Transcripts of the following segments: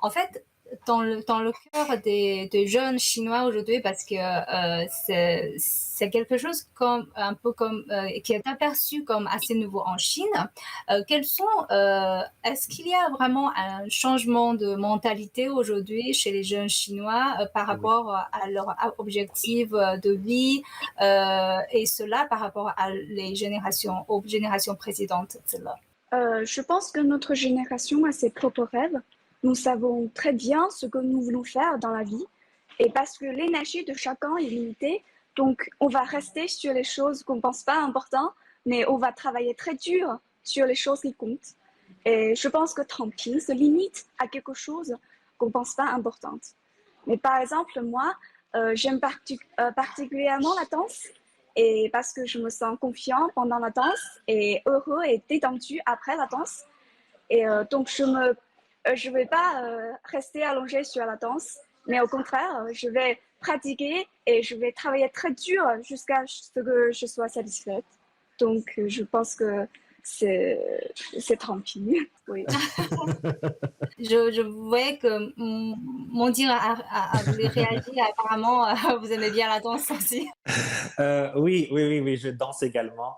en fait, dans le cœur des jeunes Chinois aujourd'hui, parce que c'est quelque chose comme un peu comme qui est aperçu comme assez nouveau en Chine. Est-ce qu'il y a vraiment un changement de mentalité aujourd'hui chez les jeunes Chinois par Oui. rapport à leur objectif de vie et cela par rapport aux générations précédentes, cela. Je pense que notre génération a ses propres rêves. Nous savons très bien ce que nous voulons faire dans la vie. Et parce que l'énergie de chacun est limitée, donc on va rester sur les choses qu'on ne pense pas importantes, mais on va travailler très dur sur les choses qui comptent. Et je pense que Tramping se limite à quelque chose qu'on ne pense pas importante. Mais par exemple, moi, j'aime particulièrement la danse et parce que je me sens confiant pendant la danse et heureux et détendu après la danse. Et donc, je vais pas rester allongée sur la danse, mais au contraire, je vais pratiquer et je vais travailler très dur jusqu'à ce que je sois satisfaite. Donc, je pense que c'est tant pis. Oui. Je voyais que Mondine a voulu réagir. Apparemment, vous aimez bien la danse aussi. Oui, oui, oui, oui, je danse également.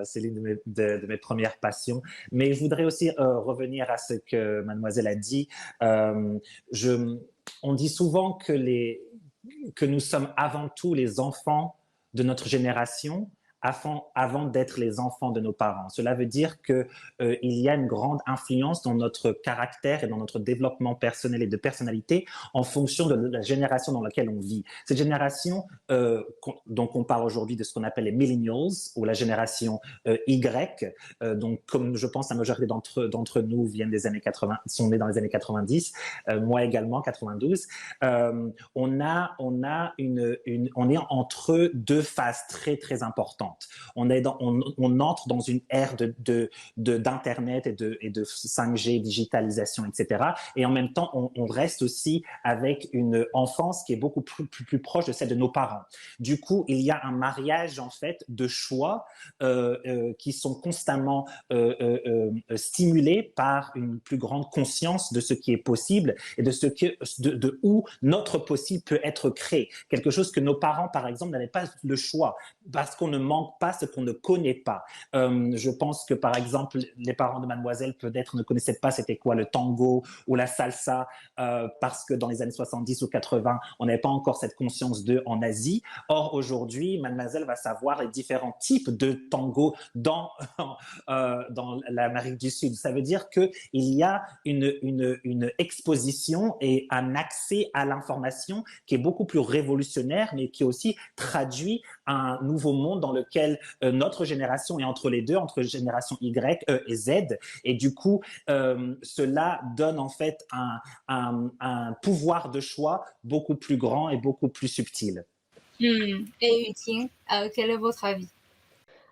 C'est l'une de mes premières passions. Mais je voudrais aussi revenir à ce que mademoiselle a dit. Euh, je, on dit souvent que nous sommes avant tout les enfants de notre génération avant d'être les enfants de nos parents. Cela veut dire que il y a une grande influence dans notre caractère et dans notre développement personnel et de personnalité en fonction de la génération dans laquelle on vit. Cette génération, donc on parle aujourd'hui de ce qu'on appelle les millennials ou la génération Y. Donc comme je pense la majorité d'entre nous viennent des années 80, sont nés dans les années 90, moi également 92. On est entre deux phases très très importantes. On entre dans une ère d'internet et de 5G, digitalisation, etc. Et en même temps, on reste aussi avec une enfance qui est beaucoup plus proche de celle de nos parents. Du coup, il y a un mariage en fait de choix qui sont constamment stimulés par une plus grande conscience de ce qui est possible et de où notre possible peut être créé. Quelque chose que nos parents, par exemple, n'avaient pas le choix parce qu'on ne manque pas ce qu'on ne connaît pas. Je pense que, par exemple, les parents de mademoiselle peut-être ne connaissaient pas c'était quoi le tango ou la salsa parce que dans les années 70 ou 80, on n'avait pas encore cette conscience d'eux en Asie. Or, aujourd'hui, mademoiselle va savoir les différents types de tango dans l'Amérique du Sud. Ça veut dire qu'il y a une exposition et un accès à l'information qui est beaucoup plus révolutionnaire, mais qui aussi traduit un nouveau monde dans lequel notre génération est entre les deux, entre génération Y et Z. Et du coup, cela donne en fait un pouvoir de choix beaucoup plus grand et beaucoup plus subtil. Et Yuting, quel est votre avis?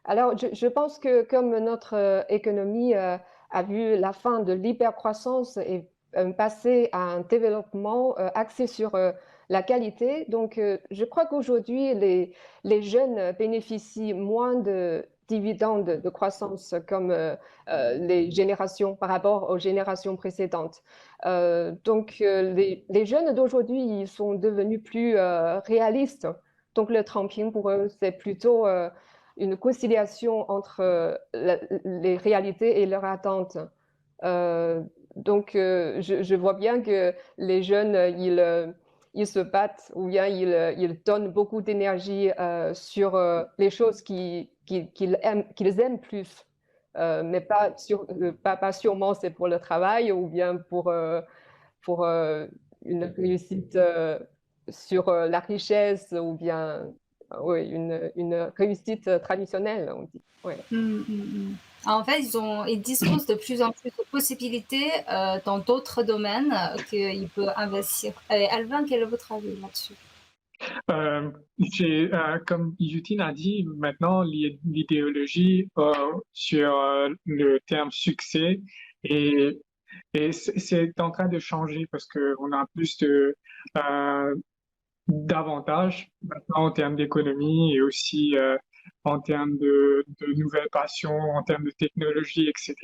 Alors, je pense que comme notre économie a vu la fin de l'hypercroissance et passer à un développement axé sur la qualité, donc je crois qu'aujourd'hui, les jeunes bénéficient moins de dividendes de croissance comme les générations par rapport aux générations précédentes. Les jeunes d'aujourd'hui, ils sont devenus plus réalistes. Donc, le tramping pour eux, c'est plutôt une conciliation entre les réalités et leurs attentes. Je vois bien que les jeunes, ils se battent ou bien ils donnent beaucoup d'énergie sur les choses qu'ils aiment plus. Mais pas sûrement c'est pour le travail ou bien pour une réussite sur la richesse ou bien oui, une réussite traditionnelle, on dit. Ouais. En fait, ils disposent de plus en plus de possibilités dans d'autres domaines qu'ils peuvent investir. Alvin, quel est votre avis là-dessus? Comme Yutine a dit, maintenant l'idéologie sur le terme succès et, et c'est en train de changer parce que on a plus euh, d'avantages maintenant en termes d'économie et aussi en termes de nouvelles passions, en termes de technologie, etc.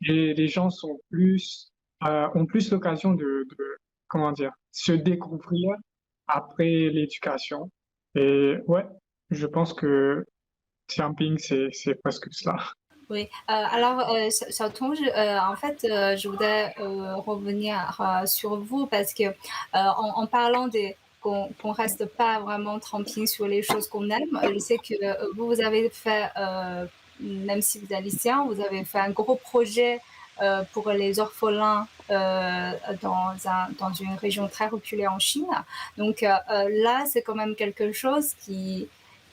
Et les gens sont plus ont plus l'occasion comment dire, se découvrir après l'éducation. Et ouais, je pense que camping, c'est presque cela. Oui, alors, en fait, je voudrais revenir sur vous parce que en parlant qu'on reste pas vraiment tranquille sur les choses qu'on aime, je sais que vous avez fait, même si vous êtes lycéen, vous avez fait un gros projet pour les orphelins dans une région très reculée en Chine. Donc là, c'est quand même quelque chose qui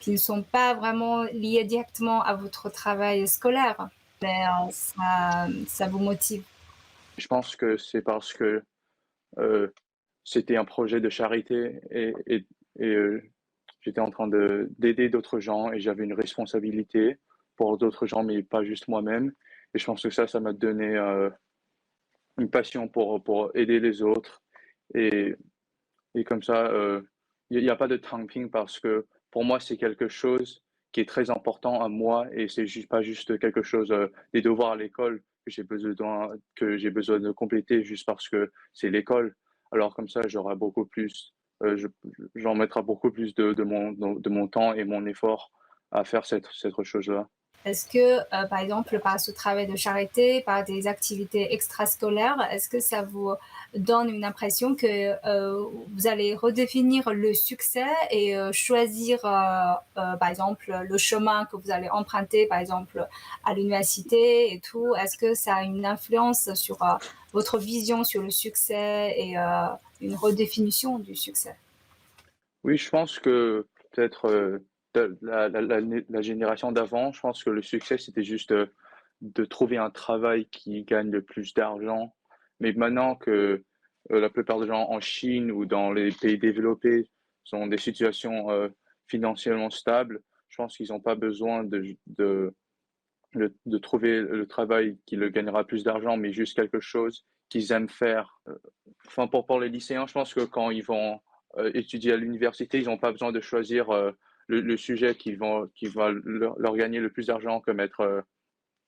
ne sont pas vraiment liés directement à votre travail scolaire, mais ça vous motive. Je pense que c'est parce que c'était un projet de charité et j'étais en train d'aider d'autres gens et j'avais une responsabilité pour d'autres gens, mais pas juste moi-même. Et je pense que ça m'a donné une passion pour aider les autres. Et, et comme ça, il n'y a pas de tramping parce que pour moi, c'est quelque chose qui est très important à moi et c'est juste pas juste quelque chose, des devoirs à l'école que j'ai besoin de compléter juste parce que c'est l'école. Alors comme ça, j'aurai beaucoup plus, j'en mettrai beaucoup plus de mon temps et mon effort à faire cette chose-là. Est-ce que, par exemple, par ce travail de charité, par des activités extrascolaires, est-ce que ça vous donne une impression que vous allez redéfinir le succès et choisir, par exemple, le chemin que vous allez emprunter, par exemple, à l'université et tout? Est-ce que ça a une influence sur votre vision sur le succès et une redéfinition du succès? Oui, je pense que peut-être la génération d'avant, je pense que le succès, c'était juste de trouver un travail qui gagne le plus d'argent. Mais maintenant que la plupart des gens en Chine ou dans les pays développés sont des situations financièrement stables, je pense qu'ils n'ont pas besoin de trouver le travail qui le gagnera plus d'argent, mais juste quelque chose qu'ils aiment faire. Enfin, pour les lycéens, je pense que quand ils vont étudier à l'université, ils n'ont pas besoin de choisir le sujet qui va leur gagner le plus d'argent comme être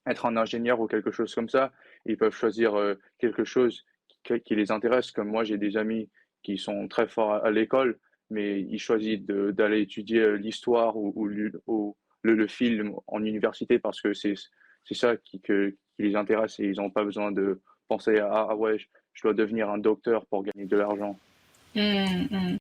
un ingénieur ou quelque chose comme ça. Ils peuvent choisir quelque chose qui les intéresse. Comme moi, j'ai des amis qui sont très forts à l'école, mais ils choisissent d'aller étudier l'histoire ou le film en université parce que c'est ça qui les intéresse et ils n'ont pas besoin de penser à ah ouais, je dois devenir un docteur pour gagner de l'argent. Mm, mm.